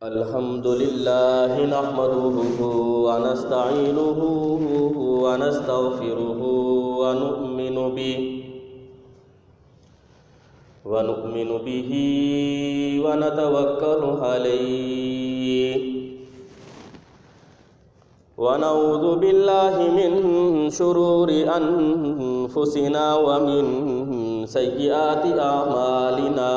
الحمد لله نحمده ونستعينه ونستغفره ونؤمن به ونتوكل عليه ونعوذ بالله من شرور أنفسنا ومن سيئات أعمالنا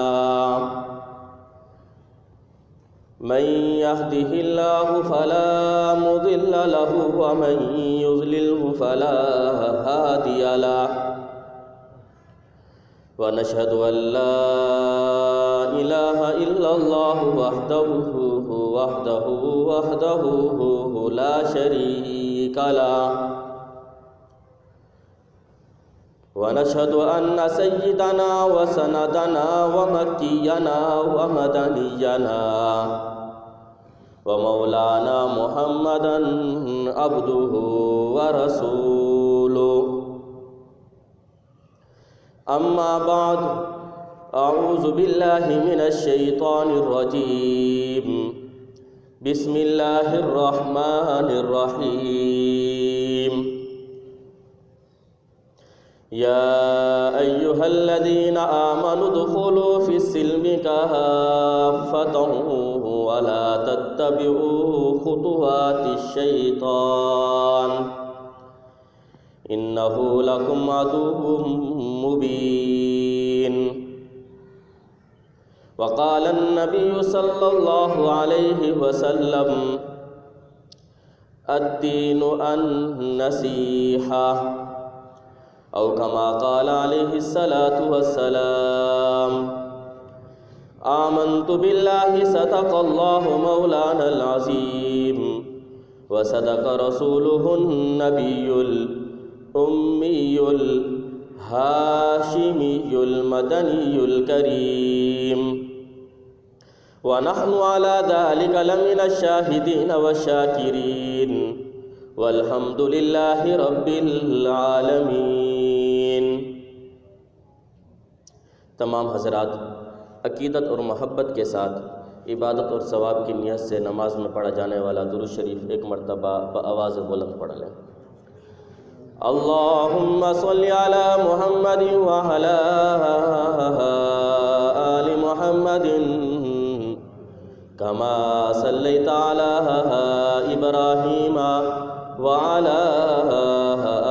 من يهده الله فلا مضل له ومن يضلله فلا هادي له ونشهد أن لا إله إلا الله وحده لا شريك له ونشهد أن سيدنا وسندنا ومكينا ومدنينا ومولانا محمدا عبده ورسوله أما بعد أعوذ بالله من الشيطان الرجيم بسم الله الرحمن الرحيم يا أيها الذين آمنوا ادخلوا في السلم كافة ولا تتبعوا خطوات الشيطان إنه لكم عدو مبين وقال النبي صلى الله عليه وسلم الدين النصيحة أو كما قال عليه الصلاة والسلام آمنت بالله صدق الله مولانا العظيم وصدق رسوله النبي الأمي الهاشمي المدني الكريم ونحن على ذلك لمن الشاهدين والشاكرين والحمد لله رب العالمین۔ تمام حضرات عقیدت اور محبت کے ساتھ عبادت اور ثواب کی نیت سے نماز میں پڑھا جانے والا درود شریف ایک مرتبہ بآواز بلند پڑھ لیں۔ اللہم صلی علی محمد وعلی آل محمد کما صلیت علی ابراہیم وعلى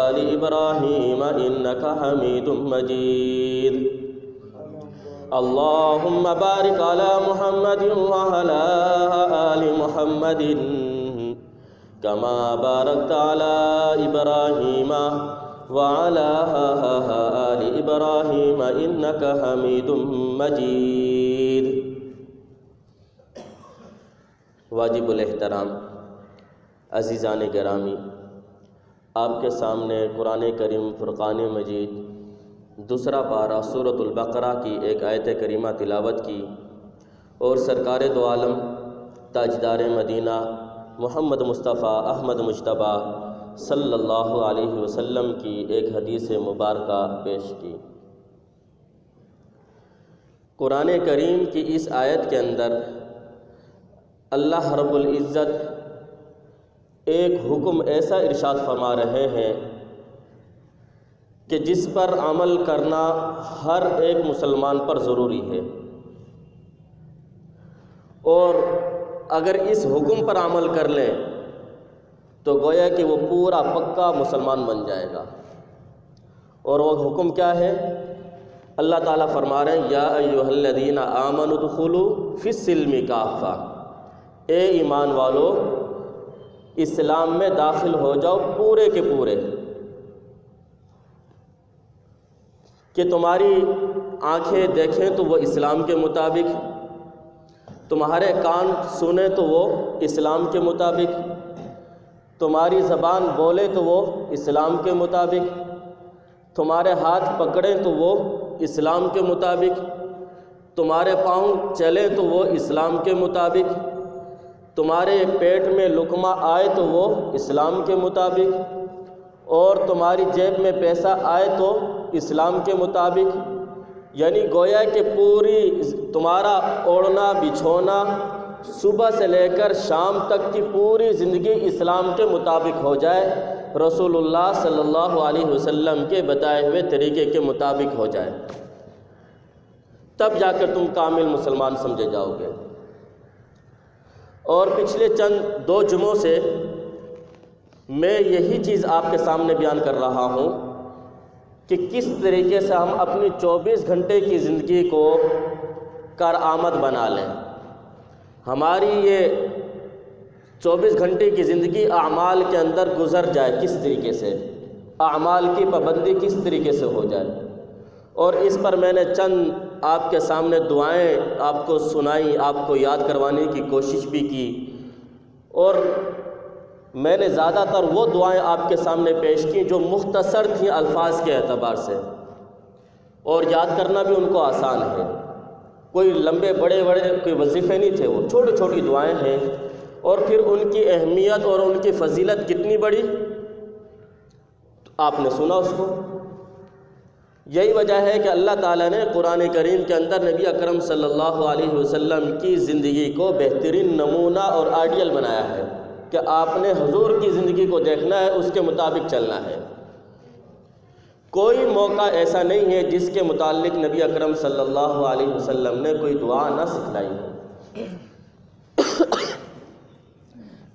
آل إبراهيم إنك حميد مجيد اللهم بارك على محمد وعلى آل محمد كما باركت على إبراهيم وعلى آل إبراهيم إنك حميد مجيد۔ واجب الاحترام عزیزان گرامی، آپ کے سامنے قرآن کریم فرقان مجید دوسرا پارہ سورۃ البقرہ کی ایک آیت کریمہ تلاوت کی اور سرکار دو عالم تاجدار مدینہ محمد مصطفیٰ احمد مجتبیٰ صلی اللہ علیہ وسلم کی ایک حدیث مبارکہ پیش کی۔ قرآن کریم کی اس آیت کے اندر اللہ رب العزت ایک حکم ایسا ارشاد فرما رہے ہیں کہ جس پر عمل کرنا ہر ایک مسلمان پر ضروری ہے، اور اگر اس حکم پر عمل کر لیں تو گویا کہ وہ پورا پکا مسلمان بن جائے گا۔ اور وہ حکم کیا ہے؟ اللہ تعالیٰ فرما رہے ہیں یا ایھا الذین آمنوا ادخلوا فی السلم کافہ، اے ایمان والو اسلام میں داخل ہو جاؤ پورے کے پورے، کہ تمہاری آنکھیں دیکھیں تو وہ اسلام کے مطابق، تمہارے کان سنیں تو وہ اسلام کے مطابق، تمہاری زبان بولے تو وہ اسلام کے مطابق، تمہارے ہاتھ پکڑیں تو وہ اسلام کے مطابق، تمہارے پاؤں چلیں تو وہ اسلام کے مطابق، تمہارے پیٹ میں لقمہ آئے تو وہ اسلام کے مطابق، اور تمہاری جیب میں پیسہ آئے تو اسلام کے مطابق، یعنی گویا کہ پوری تمہارا اوڑھنا بچھونا صبح سے لے کر شام تک کی پوری زندگی اسلام کے مطابق ہو جائے، رسول اللہ صلی اللہ علیہ وسلم کے بتائے ہوئے طریقے کے مطابق ہو جائے، تب جا کر تم کامل مسلمان سمجھے جاؤ گے۔ اور پچھلے چند 2 جمعوں سے میں یہی چیز آپ کے سامنے بیان کر رہا ہوں کہ کس طریقے سے ہم اپنی 24 گھنٹے کی زندگی کو کارآمد بنا لیں، ہماری یہ 24 گھنٹے کی زندگی اعمال کے اندر گزر جائے، کس طریقے سے اعمال کی پابندی کس طریقے سے ہو جائے۔ اور اس پر میں نے چند آپ کے سامنے دعائیں آپ کو سنائی، آپ کو یاد کروانے کی کوشش بھی کی، اور میں نے زیادہ تر وہ دعائیں آپ کے سامنے پیش کی جو مختصر تھیں الفاظ کے اعتبار سے، اور یاد کرنا بھی ان کو آسان ہے، کوئی لمبے بڑے کوئی وظیفے نہیں تھے، وہ چھوٹی چھوٹی دعائیں ہیں، اور پھر ان کی اہمیت اور ان کی فضیلت کتنی بڑی آپ نے سنا اس کو۔ یہی وجہ ہے کہ اللہ تعالیٰ نے قرآن کریم کے اندر نبی اکرم صلی اللہ علیہ وسلم کی زندگی کو بہترین نمونہ اور آئیڈیل بنایا ہے کہ آپ نے حضور کی زندگی کو دیکھنا ہے، اس کے مطابق چلنا ہے۔ کوئی موقع ایسا نہیں ہے جس کے متعلق نبی اکرم صلی اللہ علیہ وسلم نے کوئی دعا نہ سکھلائی ہو۔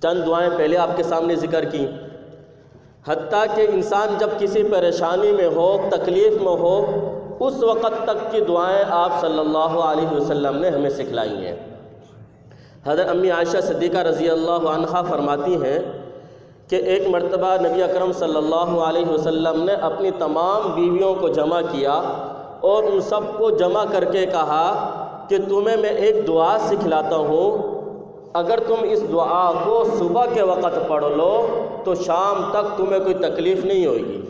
چند دعائیں پہلے آپ کے سامنے ذکر کی، حتیٰ کہ انسان جب کسی پریشانی میں ہو، تکلیف میں ہو، اس وقت تک کی دعائیں آپ صلی اللہ علیہ وسلم نے ہمیں سکھلائی ہیں۔ حضرت امی عائشہ صدیقہ رضی اللہ عنہا فرماتی ہیں کہ ایک مرتبہ نبی اکرم صلی اللہ علیہ وسلم نے اپنی تمام بیویوں کو جمع کیا اور ان سب کو جمع کر کے کہا کہ تمہیں میں ایک دعا سکھلاتا ہوں، اگر تم اس دعا کو صبح کے وقت پڑھ لو تو شام تک تمہیں کوئی تکلیف نہیں ہوگی،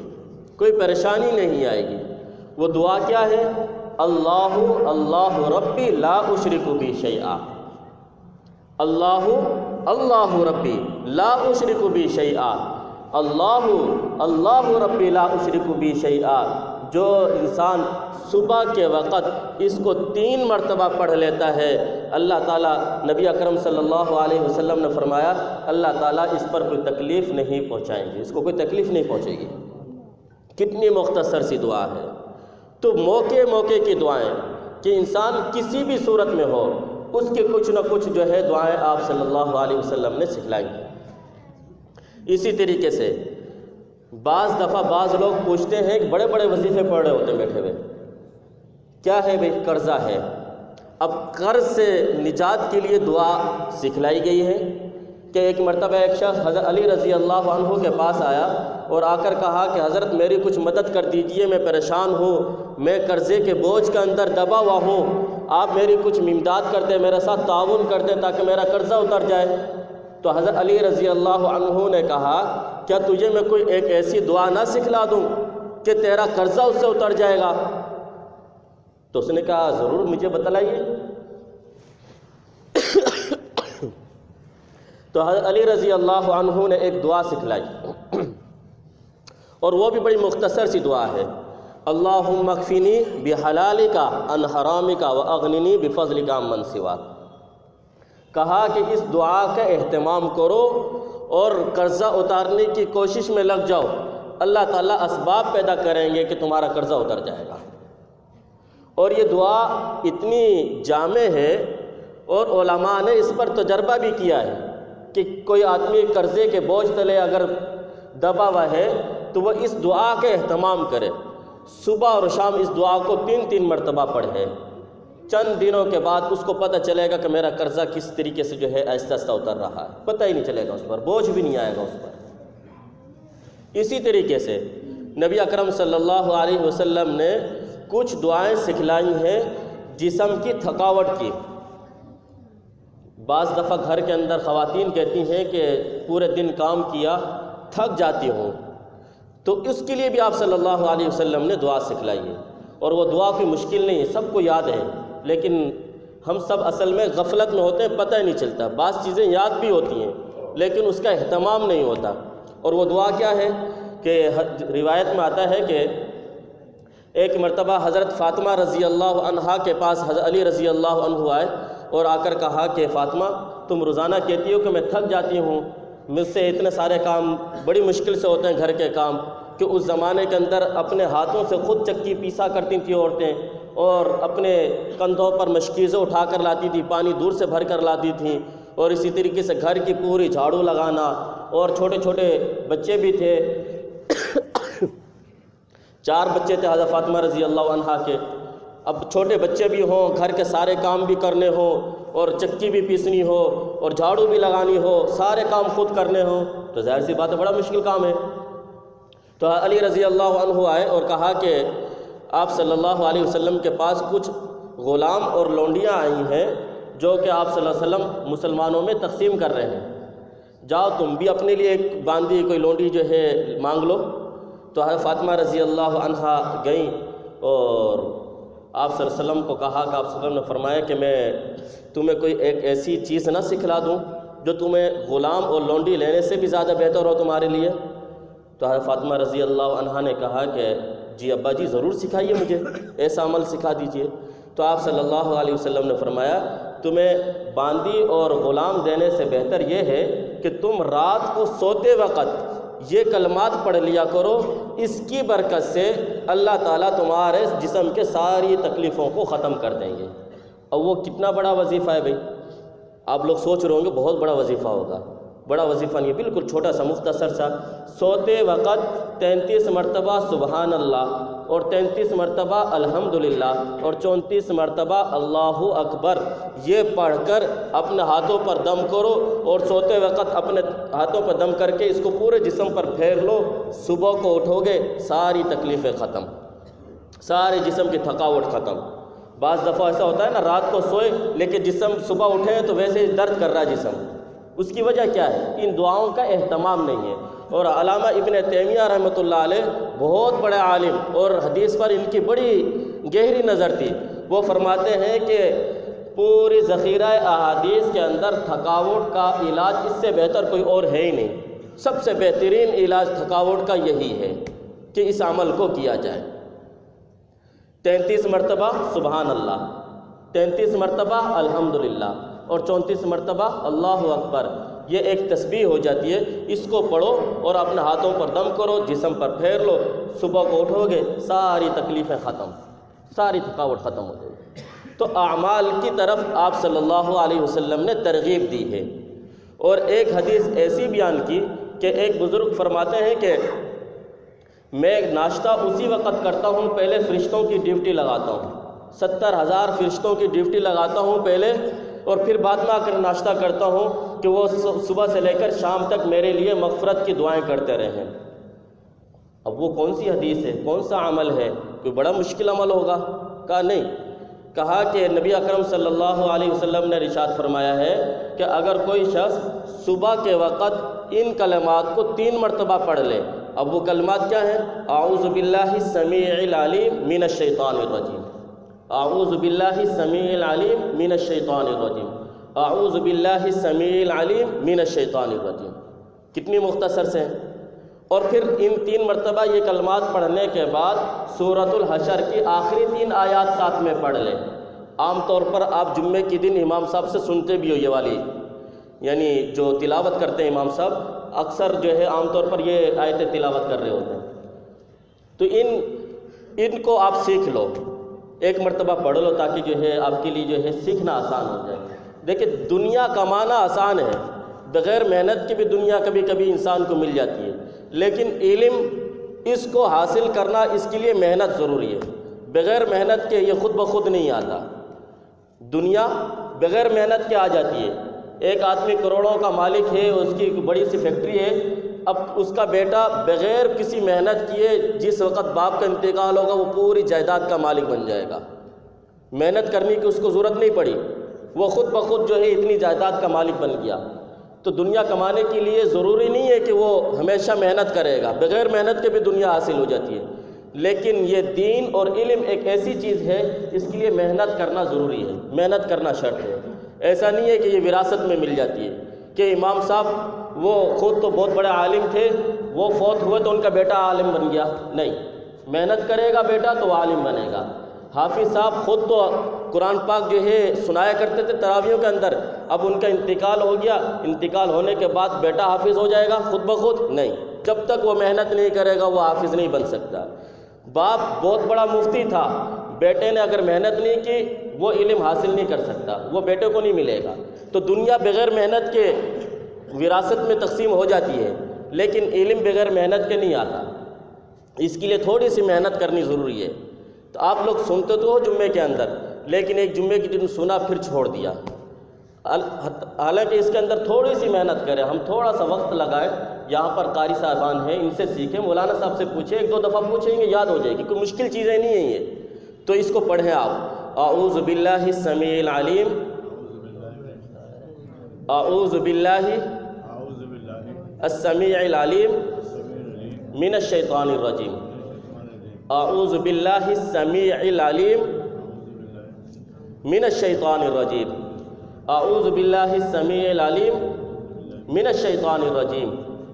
کوئی پریشانی نہیں آئے گی۔ وہ دعا کیا ہے؟ اللہ اللہ ربی لا اشرک بی شیئا، اللہ اللہ ربی لا اشرک بی شیئا، اللہ اللہ ربی لا اشرک بی شیئا۔ جو انسان صبح کے وقت اس کو 3 مرتبہ پڑھ لیتا ہے، اللہ تعالیٰ، نبی اکرم صلی اللہ علیہ وسلم نے فرمایا اللہ تعالیٰ اس پر کوئی تکلیف نہیں پہنچائیں گے، اس کو کوئی تکلیف نہیں پہنچے گی۔ کتنی مختصر سی دعا ہے۔ تو موقع موقع کی دعائیں کہ انسان کسی بھی صورت میں ہو، اس کے کچھ نہ کچھ جو ہے دعائیں آپ صلی اللہ علیہ وسلم نے سکھلائی۔ اسی طریقے سے بعض دفعہ بعض لوگ پوچھتے ہیں کہ بڑے بڑے وظیفے پڑھ رہے ہوتے ہیں بیٹھے ہوئے، کیا ہے بھئی؟ قرضہ ہے۔ اب قرض سے نجات کے لیے دعا سکھلائی گئی ہے کہ ایک مرتبہ ایک شخص حضرت علی رضی اللہ عنہ کے پاس آیا اور آ کر کہا کہ حضرت میری کچھ مدد کر دیجئے، میں پریشان ہوں، میں قرضے کے بوجھ کے اندر دبا ہوا ہوں، آپ میری کچھ امداد کر دیں، میرے ساتھ تعاون کر دیں تاکہ میرا قرضہ اتر جائے۔ تو حضرت علی رضی اللہ عنہ نے کہا کیا تجھے میں کوئی ایک ایسی دعا نہ سکھلا دوں کہ تیرا قرضہ اس سے اتر جائے گا؟ تو اس نے کہا ضرور مجھے بتلائیے۔ تو حضرت علی رضی اللہ عنہ نے ایک دعا سکھلائی اور وہ بھی بڑی مختصر سی دعا ہے، اللہم اکفنی بحلالک عن حرامک واغننی بفضلک عمن سواک۔ کہا کہ اس دعا کا اہتمام کرو اور قرضہ اتارنے کی کوشش میں لگ جاؤ، اللہ تعالیٰ اسباب پیدا کریں گے کہ تمہارا قرضہ اتر جائے گا۔ اور یہ دعا اتنی جامع ہے اور علماء نے اس پر تجربہ بھی کیا ہے کہ کوئی آدمی قرضے کے بوجھ تلے اگر دبا ہوا ہے تو وہ اس دعا کا اہتمام کرے، صبح اور شام اس دعا کو 3 مرتبہ پڑھے، چند دنوں کے بعد اس کو پتہ چلے گا کہ میرا قرضہ کس طریقے سے جو ہے آہستہ آہستہ اتر رہا ہے، پتہ ہی نہیں چلے گا، اس پر بوجھ بھی نہیں آئے گا اس پر۔ اسی طریقے سے نبی اکرم صلی اللہ علیہ وسلم نے کچھ دعائیں سکھلائی ہیں جسم کی تھکاوٹ کی۔ بعض دفعہ گھر کے اندر خواتین کہتی ہیں کہ پورے دن کام کیا، تھک جاتی ہوں، تو اس کے لیے بھی آپ صلی اللہ علیہ وسلم نے دعا سکھلائی ہے، اور وہ دعا کوئی مشکل نہیں ہے، سب کو یاد ہے، لیکن ہم سب اصل میں غفلت میں ہوتے ہیں، پتہ ہی نہیں چلتا، بعض چیزیں یاد بھی ہوتی ہیں لیکن اس کا اہتمام نہیں ہوتا۔ اور وہ دعا کیا ہے کہ روایت میں آتا ہے کہ ایک مرتبہ حضرت فاطمہ رضی اللہ عنہا کے پاس حضرت علی رضی اللہ عنہ آئے اور آ کر کہا کہ فاطمہ تم روزانہ کہتی ہو کہ میں تھک جاتی ہوں، مجھ سے اتنے سارے کام بڑی مشکل سے ہوتے ہیں گھر کے کام، کہ اس زمانے کے اندر اپنے ہاتھوں سے خود چکی پیسا کرتی تھیں عورتیں، اور اپنے کندھوں پر مشکیزیں اٹھا کر لاتی تھی، پانی دور سے بھر کر لاتی تھیں، اور اسی طریقے سے گھر کی پوری جھاڑو لگانا، اور چھوٹے چھوٹے بچے بھی تھے 4 بچے تھے حضرت فاطمہ رضی اللہ عنہا کے، اب چھوٹے بچے بھی ہوں، گھر کے سارے کام بھی کرنے ہوں، اور چکی بھی پیسنی ہو، اور جھاڑو بھی لگانی ہو، سارے کام خود کرنے ہوں، تو ظاہر سی بات ہے بڑا مشکل کام ہے۔ تو علی رضی اللہ عنہ آئے اور کہا کہ آپ صلی اللہ علیہ وسلم کے پاس کچھ غلام اور لونڈیاں آئی ہیں جو کہ آپ صلی اللہ علیہ وسلم مسلمانوں میں تقسیم کر رہے ہیں، جاؤ تم بھی اپنے لیے ایک باندی کوئی لونڈی جو ہے مانگ لو۔ تو حضرت فاطمہ رضی اللہ عنہا گئیں اور آپ صلی اللہ علیہ وسلم کو کہا کہ آپ صلی اللہ علیہ وسلم نے فرمایا کہ میں تمہیں کوئی ایک ایسی چیز نہ سکھلا دوں جو تمہیں غلام اور لونڈی لینے سے بھی زیادہ بہتر ہو تمہارے لیے؟ تو حضرت فاطمہ رضی اللہ عنہا نے کہا کہ جی ابا جی ضرور سکھائیے، مجھے ایسا عمل سکھا دیجئے۔ تو آپ صلی اللہ علیہ وسلم نے فرمایا تمہیں باندی اور غلام دینے سے بہتر یہ ہے کہ تم رات کو سوتے وقت یہ کلمات پڑھ لیا کرو، اس کی برکت سے اللہ تعالیٰ تمہارے جسم کے ساری تکلیفوں کو ختم کر دیں گے۔ اور وہ کتنا بڑا وظیفہ ہے بھائی، آپ لوگ سوچ رہے ہوں گے بہت بڑا وظیفہ ہوگا، بڑا وظیفہ نہیں ہے، بالکل چھوٹا سا مختصر سا، سوتے وقت 33 مرتبہ سبحان اللہ، اور 33 مرتبہ الحمدللہ، اور 34 مرتبہ اللہ اکبر، یہ پڑھ کر اپنے ہاتھوں پر دم کرو، اور سوتے وقت اپنے ہاتھوں پر دم کر کے اس کو پورے جسم پر پھیر لو، صبح کو اٹھو گے ساری تکلیفیں ختم، سارے جسم کی تھکاوٹ ختم۔ بعض دفعہ ایسا ہوتا ہے نا، رات کو سوئے لیکن جسم صبح اٹھے تو ویسے ہی درد کر رہا ہے جسم، اس کی وجہ کیا ہے؟ ان دعاؤں کا اہتمام نہیں ہے۔ اور علامہ ابن تیمیہ رحمۃ اللہ علیہ بہت بڑے عالم، اور حدیث پر ان کی بڑی گہری نظر تھی، وہ فرماتے ہیں کہ پوری ذخیرہ احادیث کے اندر تھکاوٹ کا علاج اس سے بہتر کوئی اور ہے ہی نہیں، سب سے بہترین علاج تھکاوٹ کا یہی ہے کہ اس عمل کو کیا جائے۔ 33 مرتبہ سبحان اللہ، 33 مرتبہ الحمدللہ، اور 34 مرتبہ اللہ اکبر، یہ ایک تسبیح ہو جاتی ہے، اس کو پڑھو اور اپنے ہاتھوں پر دم کرو، جسم پر پھیر لو، صبح کو اٹھو گے ساری تکلیفیں ختم، ساری تھکاوٹ ختم ہو جائے گی۔ تو اعمال کی طرف آپ صلی اللہ علیہ وسلم نے ترغیب دی ہے۔ اور ایک حدیث ایسی بیان کی کہ ایک بزرگ فرماتے ہیں کہ میں ناشتہ اسی وقت کرتا ہوں، پہلے فرشتوں کی ڈیوٹی لگاتا ہوں، 70,000 فرشتوں کی ڈیوٹی لگاتا ہوں پہلے، اور پھر بعد میں آ کر ناشتہ کرتا ہوں کہ وہ صبح سے لے کر شام تک میرے لیے مغفرت کی دعائیں کرتے رہیں۔ اب وہ کون سی حدیث ہے، کون سا عمل ہے؟ کوئی بڑا مشکل عمل ہوگا؟ کہا نہیں، کہا کہ نبی اکرم صلی اللہ علیہ وسلم نے ارشاد فرمایا ہے کہ اگر کوئی شخص صبح کے وقت ان کلمات کو 3 مرتبہ پڑھ لے، اب وہ کلمات کیا ہیں؟ اعوذ باللہ السمیع العلیم من الشیطان الرجیم، اعوذ باللہ السمیع العلیم من الشیطان الرجیم، اعوذ باللہ السمیع العلیم من الشیطان الرجیم۔ کتنی مختصر سے ہیں۔ اور پھر ان 3 مرتبہ یہ کلمات پڑھنے کے بعد سورۃ الحشر کی آخری 3 آیات ساتھ میں پڑھ لیں۔ عام طور پر آپ جمعے کے دن امام صاحب سے سنتے بھی ہو یہ والی، یعنی جو تلاوت کرتے ہیں امام صاحب اکثر جو ہے عام طور پر یہ آیتیں تلاوت کر رہے ہوتے ہیں، تو ان کو آپ سیکھ لو، 1 مرتبہ پڑھ لو تاکہ جو ہے آپ کے لیے جو ہے سیکھنا آسان ہو جائے۔ دیکھیں دنیا کمانا آسان ہے، بغیر محنت کے بھی دنیا کبھی کبھی انسان کو مل جاتی ہے، لیکن علم اس کو حاصل کرنا اس کے لیے محنت ضروری ہے، بغیر محنت کے یہ خود بخود نہیں آتا۔ دنیا بغیر محنت کے آ جاتی ہے۔ ایک آدمی کروڑوں کا مالک ہے، اس کی بڑی سی فیکٹری ہے، اب اس کا بیٹا بغیر کسی محنت کیے جس وقت باپ کا انتقال ہوگا وہ پوری جائیداد کا مالک بن جائے گا، محنت کرنے کی اس کو ضرورت نہیں پڑی، وہ خود بخود جو ہے اتنی جائیداد کا مالک بن گیا۔ تو دنیا کمانے کے لیے ضروری نہیں ہے کہ وہ ہمیشہ محنت کرے گا، بغیر محنت کے بھی دنیا حاصل ہو جاتی ہے، لیکن یہ دین اور علم ایک ایسی چیز ہے اس کے لیے محنت کرنا ضروری ہے، محنت کرنا شرط ہے۔ ایسا نہیں ہے کہ یہ وراثت میں مل جاتی ہے کہ امام صاحب وہ خود تو بہت بڑے عالم تھے، وہ فوت ہوئے تو ان کا بیٹا عالم بن گیا، نہیں، محنت کرے گا بیٹا تو عالم بنے گا۔ حافظ صاحب خود تو قرآن پاک جو ہے سنایا کرتے تھے تراویحوں کے اندر، اب ان کا انتقال ہو گیا، انتقال ہونے کے بعد بیٹا حافظ ہو جائے گا خود بخود؟ نہیں، جب تک وہ محنت نہیں کرے گا وہ حافظ نہیں بن سکتا۔ باپ بہت بڑا مفتی تھا، بیٹے نے اگر محنت نہیں کی وہ علم حاصل نہیں کر سکتا، وہ بیٹے کو نہیں ملے گا۔ تو دنیا بغیر محنت کے وراثت میں تقسیم ہو جاتی ہے، لیکن علم بغیر محنت کے نہیں آتا، اس کے لیے تھوڑی سی محنت کرنی ضروری ہے۔ تو آپ لوگ سنتے تو ہو جمعے کے اندر، لیکن ایک جمعے کے دن سنا پھر چھوڑ دیا، حالانکہ اس کے اندر تھوڑی سی محنت کریں، ہم تھوڑا سا وقت لگائیں۔ یہاں پر قاری صاحبان ہیں، ان سے سیکھیں، مولانا صاحب سے پوچھیں، ایک دو دفعہ پوچھیں گے یاد ہو جائے گی، کوئی مشکل چیزیں نہیں ہیں یہ، تو اس کو پڑھیں آپ۔ اعوذ باللہ السمیع العلیم، اعوذ باللہ السمیع العلیم من الشیطان الرجیم، اعوذ باللہ السمیع العلیم من الشیطان الرجیم، اعوذ باللہ السمیع العلیم من الشیطان الرجیم۔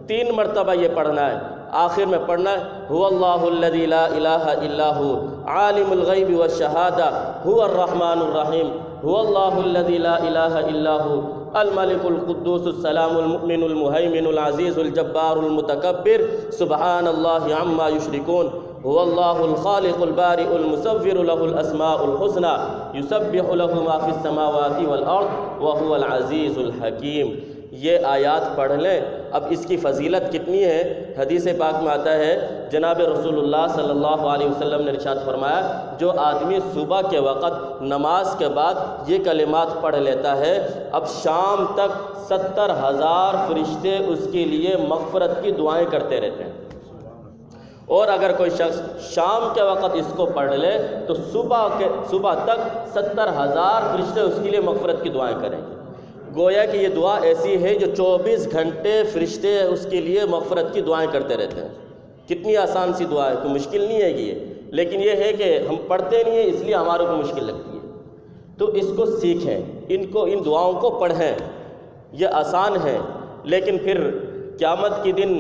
3 مرتبہ یہ پڑھنا ہے، آخر میں پڑھنا ہے هو اللہ الذی لا الہ الا هو عالم الغیب والشہادہ هو الرحمن الرحیم هو اللہ الذی لا الہ الا هو الملک القدوس السلام المؤمن المہیمن العزیز الجبار المتکبر سبحان اللہ عما یشرکون هو اللہ الخالق البارئ المصور له الاسماء الحسنى یسبح له ما فی السماوات والارض وهو العزیز الحکیم۔ یہ آیات پڑھ لیں۔ اب اس کی فضیلت کتنی ہے؟ حدیث پاک میں آتا ہے، جناب رسول اللہ صلی اللہ علیہ وسلم نے ارشاد فرمایا، جو آدمی صبح کے وقت نماز کے بعد یہ کلمات پڑھ لیتا ہے، اب شام تک 70,000 فرشتے اس کے لیے مغفرت کی دعائیں کرتے رہتے ہیں۔ اور اگر کوئی شخص شام کے وقت اس کو پڑھ لے تو صبح تک 70,000 فرشتے اس کے لیے مغفرت کی دعائیں کریں گے۔ گویا کہ یہ دعا ایسی ہے جو 24 گھنٹے فرشتے اس کے لیے مغفرت کی دعائیں کرتے رہتے ہیں۔ کتنی آسان سی دعا ہے، کوئی مشکل نہیں ہے یہ، لیکن یہ ہے کہ ہم پڑھتے نہیں ہیں اس لیے ہمارے کو مشکل لگتی ہے۔ تو اس کو سیکھیں، ان دعاؤں کو پڑھیں، یہ آسان ہے۔ لیکن پھر قیامت کے دن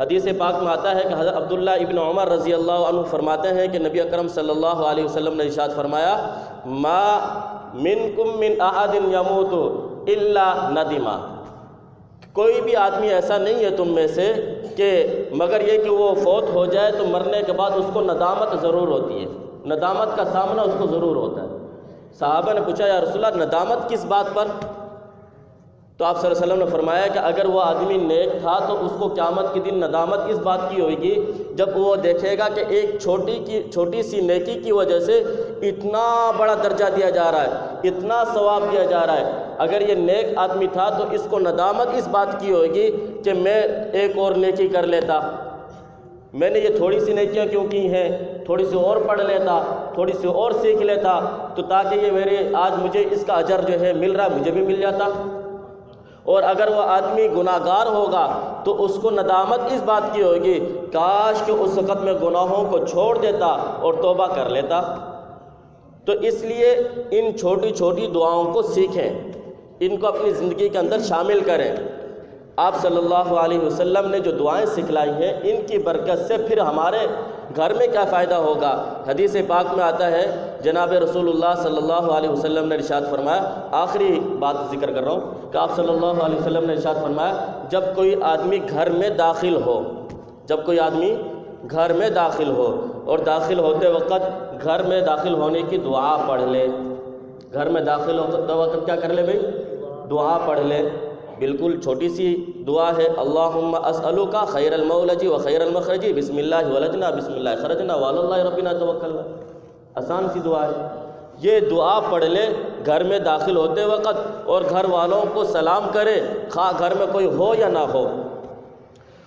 حدیث پاک میں آتا ہے کہ حضرت عبداللہ ابن عمر رضی اللہ عنہ فرماتے ہیں کہ نبی اکرم صلی اللہ علیہ وسلم نے ارشاد فرمایا، ما منکم من احد یموت الا ندما، کوئی بھی آدمی ایسا نہیں ہے تم میں سے کہ مگر یہ کہ وہ فوت ہو جائے تو مرنے کے بعد اس کو ندامت ضرور ہوتی ہے، ندامت کا سامنا اس کو ضرور ہوتا ہے۔ صحابہ نے پوچھا یا رسول اللہ ندامت کس بات پر؟ تو آپ صلی اللہ علیہ وسلم نے فرمایا کہ اگر وہ آدمی نیک تھا تو اس کو قیامت کے دن ندامت اس بات کی ہوئے گی جب وہ دیکھے گا کہ ایک چھوٹی سی نیکی کی وجہ سے اتنا بڑا درجہ دیا جا رہا ہے، اتنا ثواب دیا جا رہا ہے۔ اگر یہ نیک آدمی تھا تو اس کو ندامت اس بات کی ہوئے گی کہ میں ایک اور نیکی کر لیتا، میں نے یہ تھوڑی سی نیکیاں کیوں کی ہیں، تھوڑی سی اور پڑھ لیتا، تھوڑی سی اور سیکھ لیتا، تو تاکہ یہ میرے آج مجھے اس کا اجر جو ہے مل رہا ہے مجھے بھی مل جاتا۔ اور اگر وہ آدمی گناہ گار ہوگا تو اس کو ندامت اس بات کی ہوگی کاش کہ اس وقت میں گناہوں کو چھوڑ دیتا اور توبہ کر لیتا۔ تو اس لیے ان چھوٹی چھوٹی دعاؤں کو سیکھیں، ان کو اپنی زندگی کے اندر شامل کریں۔ آپ صلی اللہ علیہ وسلم نے جو دعائیں سکھلائی ہیں ان کی برکت سے پھر ہمارے گھر میں کیا فائدہ ہوگا؟ حدیث پاک میں آتا ہے، جناب رسول اللہ صلی اللہ علیہ وسلم نے ارشاد فرمایا، آخری بات ذکر کر رہا ہوں کہ آپ صلی اللہ علیہ وسلم نے ارشاد فرمایا، جب کوئی آدمی گھر میں داخل ہو، جب کوئی آدمی گھر میں داخل ہو اور داخل ہوتے وقت گھر میں داخل ہونے کی دعا پڑھ لے، گھر میں داخل ہوتے وقت کیا کر لے بھائی؟ دعا پڑھ لے۔ بالکل چھوٹی سی دعا ہے، اللہم اسألک خیر المولج و خیر المخرج بسم اللہ ولجنا بسم اللہ خرجنا وعلی اللہ ربنا توکلنا، آسان سی دعا ہے۔ یہ دعا پڑھ لے گھر میں داخل ہوتے وقت اور گھر والوں کو سلام کرے، خواہ گھر میں کوئی ہو یا نہ ہو،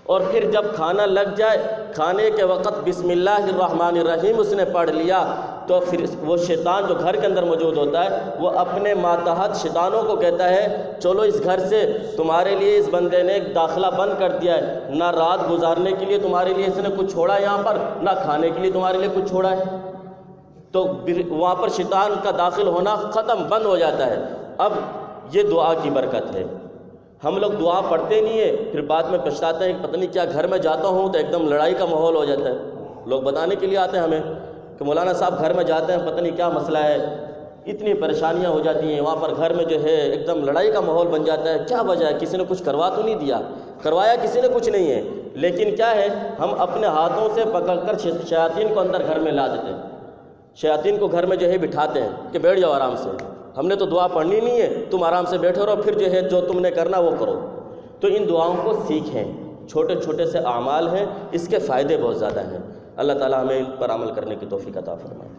اور پھر جب کھانا لگ جائے کھانے کے وقت بسم اللہ الرحمن الرحیم اس نے پڑھ لیا تو پھر وہ شیطان جو گھر کے اندر موجود ہوتا ہے وہ اپنے ماتحت شیطانوں کو کہتا ہے چلو اس گھر سے تمہارے لیے اس بندے نے ایک داخلہ بند کر دیا ہے، نہ رات گزارنے کے لیے تمہارے لیے اس نے کچھ چھوڑا ہے یہاں پر، نہ کھانے کے لیے تمہارے لیے کچھ چھوڑا ہے، تو وہاں پر شیطان کا داخل ہونا ختم بند ہو جاتا ہے۔ اب یہ دعا کی برکت ہے، ہم لوگ دعا پڑھتے نہیں ہیں، پھر بعد میں پچھتاتے ہیں کہ پتہ نہیں کیا گھر میں جاتا ہوں تو ایک دم لڑائی کا ماحول ہو جاتا ہے، لوگ بتانے کے لیے آتے ہیں ہمیں کہ مولانا صاحب گھر میں جاتے ہیں پتہ نہیں کیا مسئلہ ہے، اتنی پریشانیاں ہو جاتی ہیں، وہاں پر گھر میں جو ہے ایک دم لڑائی کا ماحول بن جاتا ہے، کیا وجہ ہے؟ کسی نے کچھ کروا تو نہیں دیا؟ کروایا کسی نے کچھ نہیں ہے، لیکن کیا ہے، ہم اپنے ہاتھوں سے پکڑ کر شیاطین کو اندر گھر میں لا دیتے ہیں، شیاطین کو گھر میں جو ہے بٹھاتے ہیں کہ بیٹھ جاؤ آرام سے، ہم نے تو دعا پڑھنی نہیں ہے، تم آرام سے بیٹھے رہو، پھر جو ہے جو تم نے کرنا وہ کرو۔ تو ان دعاؤں کو سیکھیں، چھوٹے چھوٹے سے اعمال ہیں، اس کے فائدے بہت زیادہ ہیں۔ اللہ تعالیٰ ہمیں ان پر عمل کرنے کی توفیق عطا فرمائے۔